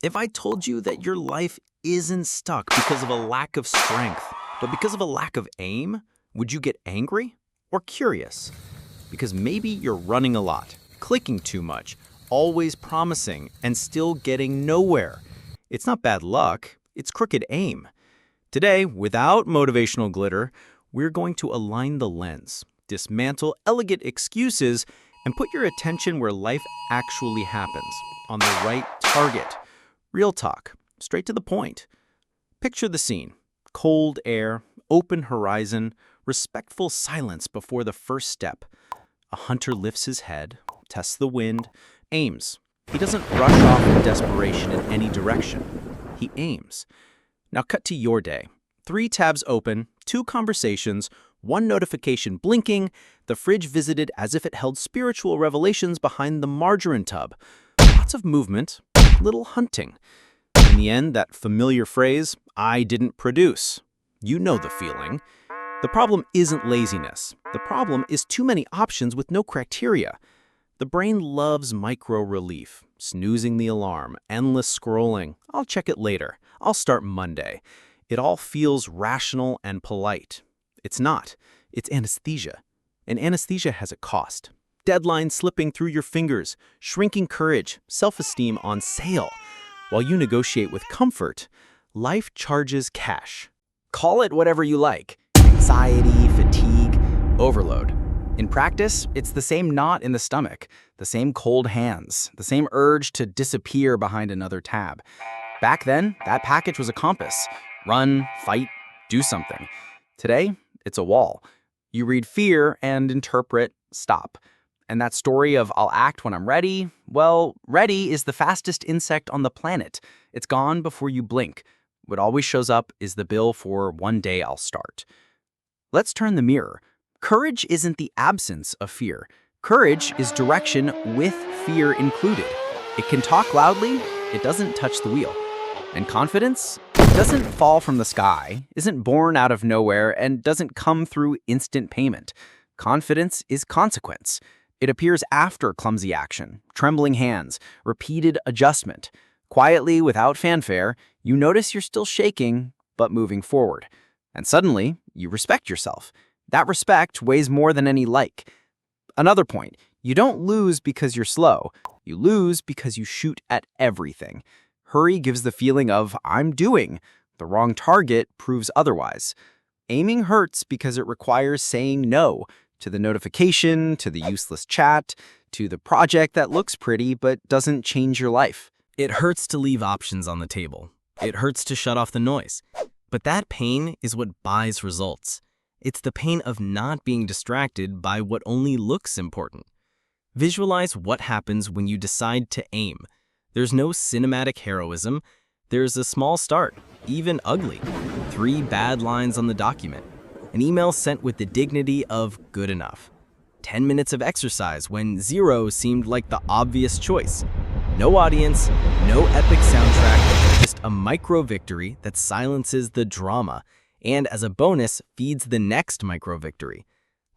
If I told you that your life isn't stuck because of a lack of strength, but because of a lack of aim, would you get angry or curious? Because maybe you're running a lot, clicking too much, always promising, and still getting nowhere. It's not bad luck, it's crooked aim. Today, without motivational glitter, we're going to align the lens, dismantle elegant excuses, and put your attention where life actually happens, on the right target. Real talk, straight to the point. Picture the scene. Cold air, open horizon, respectful silence before the first step. A hunter lifts his head, tests the wind, aims. He doesn't rush off in desperation in any direction. He aims. Now cut to your day. 3 tabs open, 2 conversations, 1 notification blinking, the fridge visited as if it held spiritual revelations behind the margarine tub. Lots of movement, little hunting. In the end, that familiar phrase, I didn't produce. You know the feeling. The problem isn't laziness. The problem is too many options with no criteria. The brain loves micro-relief, snoozing the alarm, endless scrolling. I'll check it later. I'll start Monday. It all feels rational and polite. It's not. It's anesthesia. And anesthesia has a cost. Deadlines slipping through your fingers, shrinking courage, self-esteem on sale. While you negotiate with comfort, life charges cash. Call it whatever you like. Anxiety, fatigue, overload. In practice, it's the same knot in the stomach, the same cold hands, the same urge to disappear behind another tab. Back then, that package was a compass. Run, fight, do something. Today, it's a wall. You read fear and interpret stop. And that story of I'll act when I'm ready, well, ready is the fastest insect on the planet. It's gone before you blink. What always shows up is the bill for one day I'll start. Let's turn the mirror. Courage isn't the absence of fear. Courage is direction with fear included. It can talk loudly, it doesn't touch the wheel. And confidence? It doesn't fall from the sky, isn't born out of nowhere, and doesn't come through instant payment. Confidence is consequence. It appears after clumsy action, trembling hands, repeated adjustment. Quietly, without fanfare, you notice you're still shaking, but moving forward. And suddenly, you respect yourself. That respect weighs more than any like. Another point, you don't lose because you're slow. You lose because you shoot at everything. Hurry gives the feeling of, I'm doing. The wrong target proves otherwise. Aiming hurts because it requires saying no to the notification, to the useless chat, to the project that looks pretty but doesn't change your life. It hurts to leave options on the table. It hurts to shut off the noise. But that pain is what buys results. It's the pain of not being distracted by what only looks important. Visualize what happens when you decide to aim. There's no cinematic heroism. There's a small start, even ugly. 3 bad lines on the document. An email sent with the dignity of good enough. 10 minutes of exercise when 0 seemed like the obvious choice. No audience, no epic soundtrack, just a micro-victory that silences the drama and, as a bonus, feeds the next micro-victory.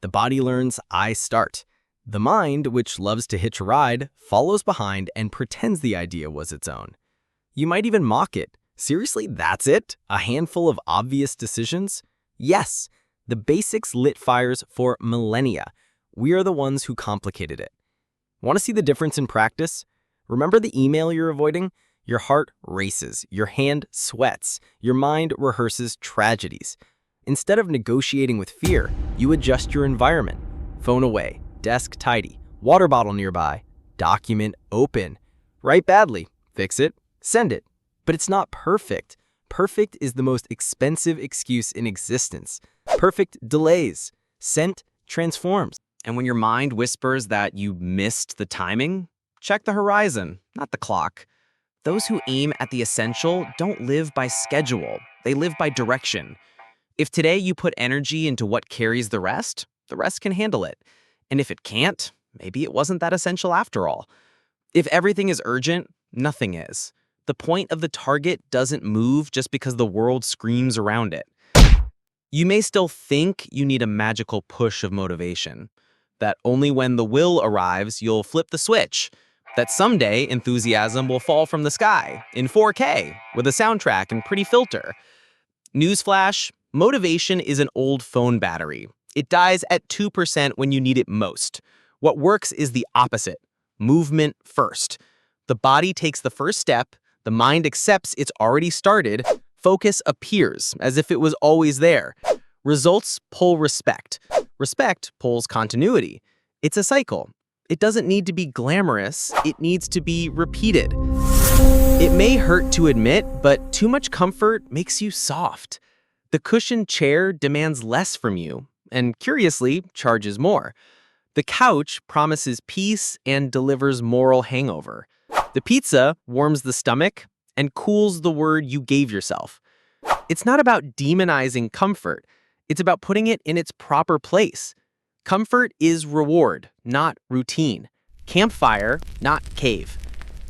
The body learns, I start. The mind, which loves to hitch a ride, follows behind and pretends the idea was its own. You might even mock it. Seriously, that's it? A handful of obvious decisions? Yes, the basics lit fires for millennia. We are the ones who complicated it. Want to see the difference in practice? Remember the email you're avoiding? Your heart races, your hand sweats, your mind rehearses tragedies. Instead of negotiating with fear, you adjust your environment. Phone away, desk tidy, water bottle nearby, document open. Write badly, fix it, send it. But it's not perfect. Perfect is the most expensive excuse in existence. Perfect delays. Sent transforms. And when your mind whispers that you missed the timing, check the horizon, not the clock. Those who aim at the essential don't live by schedule. They live by direction. If today you put energy into what carries the rest can handle it. And if it can't, maybe it wasn't that essential after all. If everything is urgent, nothing is. The point of the target doesn't move just because the world screams around it. You may still think you need a magical push of motivation, that only when the will arrives you'll flip the switch. That someday enthusiasm will fall from the sky in 4K with a soundtrack and pretty filter. Newsflash, motivation is an old phone battery. It dies at 2% when you need it most. What works is the opposite. Movement first. The body takes the first step, the mind accepts it's already started, focus appears as if it was always there. Results pull respect. Respect pulls continuity. It's a cycle. It doesn't need to be glamorous, it needs to be repeated. It may hurt to admit, but too much comfort makes you soft. The cushioned chair demands less from you, and curiously, charges more. The couch promises peace and delivers moral hangover. The pizza warms the stomach and cools the word you gave yourself. It's not about demonizing comfort. It's about putting it in its proper place. Comfort is reward, not routine. Campfire, not cave.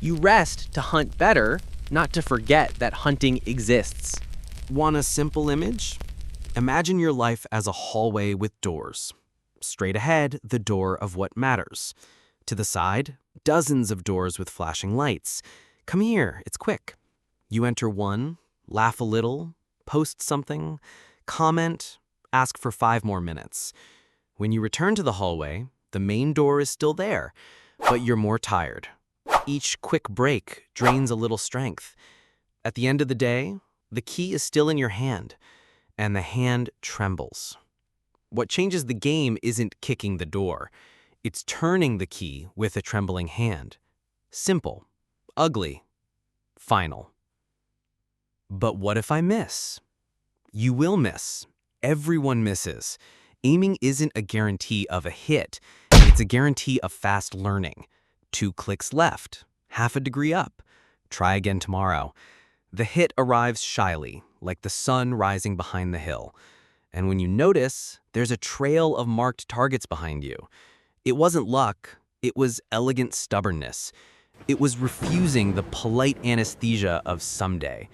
You rest to hunt better, not to forget that hunting exists. Want a simple image? Imagine your life as a hallway with doors. Straight ahead, the door of what matters. To the side, dozens of doors with flashing lights. Come here, it's quick. You enter one, laugh a little, post something, comment, ask for 5 more minutes. When you return to the hallway, the main door is still there, but you're more tired. Each quick break drains a little strength. At the end of the day, the key is still in your hand, and the hand trembles. What changes the game isn't kicking the door. It's turning the key with a trembling hand. Simple, ugly, final. But what if I miss? You will miss. Everyone misses. Aiming isn't a guarantee of a hit. It's a guarantee of fast learning. 2 clicks left, half a degree up. Try again tomorrow. The hit arrives shyly, like the sun rising behind the hill. And when you notice, there's a trail of marked targets behind you. It wasn't luck, it was elegant stubbornness. It was refusing the polite anesthesia of someday.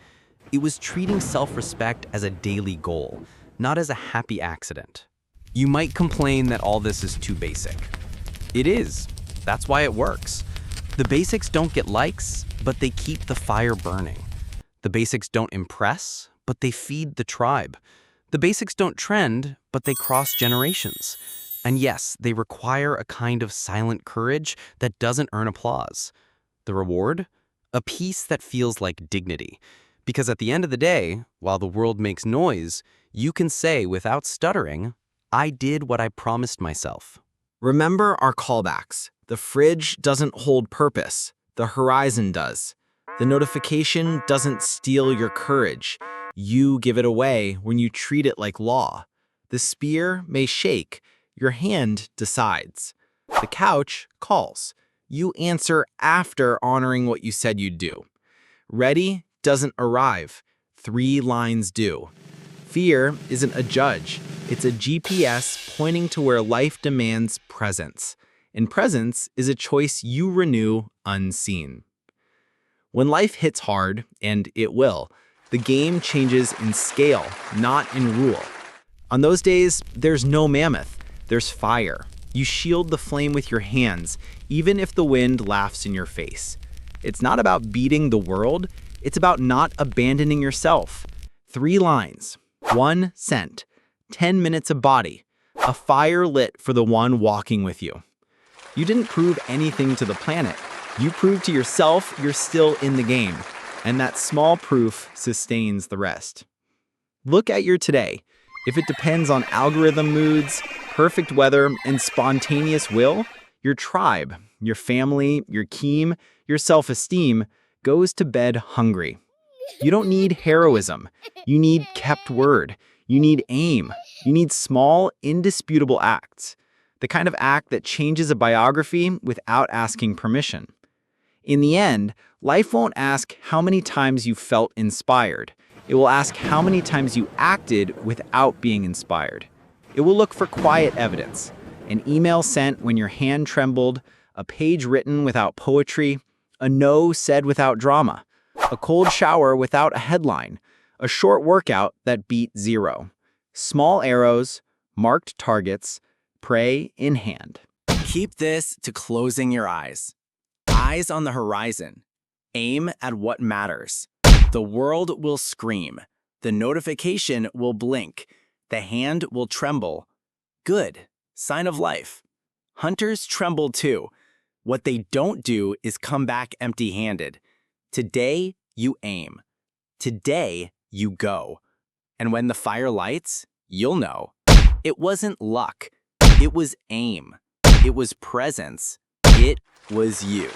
It was treating self-respect as a daily goal, not as a happy accident. You might complain that all this is too basic. It is. That's why it works. The basics don't get likes, but they keep the fire burning. The basics don't impress, but they feed the tribe. The basics don't trend, but they cross generations. And yes, they require a kind of silent courage that doesn't earn applause. The reward? A peace that feels like dignity. Because at the end of the day, while the world makes noise, you can say without stuttering, I did what I promised myself. Remember our callbacks. The fridge doesn't hold purpose. The horizon does. The notification doesn't steal your courage. You give it away when you treat it like law. The spear may shake. Your hand decides. The couch calls. You answer after honoring what you said you'd do. Ready doesn't arrive. 3 lines do. Fear isn't a judge. It's a GPS pointing to where life demands presence. And presence is a choice you renew unseen. When life hits hard, and it will, the game changes in scale, not in rule. On those days, there's no mammoth. There's fire. You shield the flame with your hands, even if the wind laughs in your face. It's not about beating the world. It's about not abandoning yourself. 3 lines, 1 cent, 10 minutes of body, a fire lit for the one walking with you. You didn't prove anything to the planet. You proved to yourself you're still in the game, and that small proof sustains the rest. Look at your today. If it depends on algorithm moods, perfect weather, and spontaneous will, your tribe, your family, your keem, your self-esteem goes to bed hungry. You don't need heroism. You need kept word. You need aim. You need small, indisputable acts. The kind of act that changes a biography without asking permission. In the end, life won't ask how many times you felt inspired. It will ask how many times you acted without being inspired. It will look for quiet evidence. An email sent when your hand trembled, a page written without poetry, a no said without drama, a cold shower without a headline, a short workout that beat 0. Small arrows, marked targets, prey in hand. Keep this to closing your eyes. Eyes on the horizon. Aim at what matters. The world will scream. The notification will blink. The hand will tremble. Good. Sign of life. Hunters tremble too. What they don't do is come back empty-handed. Today, you aim. Today, you go. And when the fire lights, you'll know. It wasn't luck. It was aim. It was presence. It was you.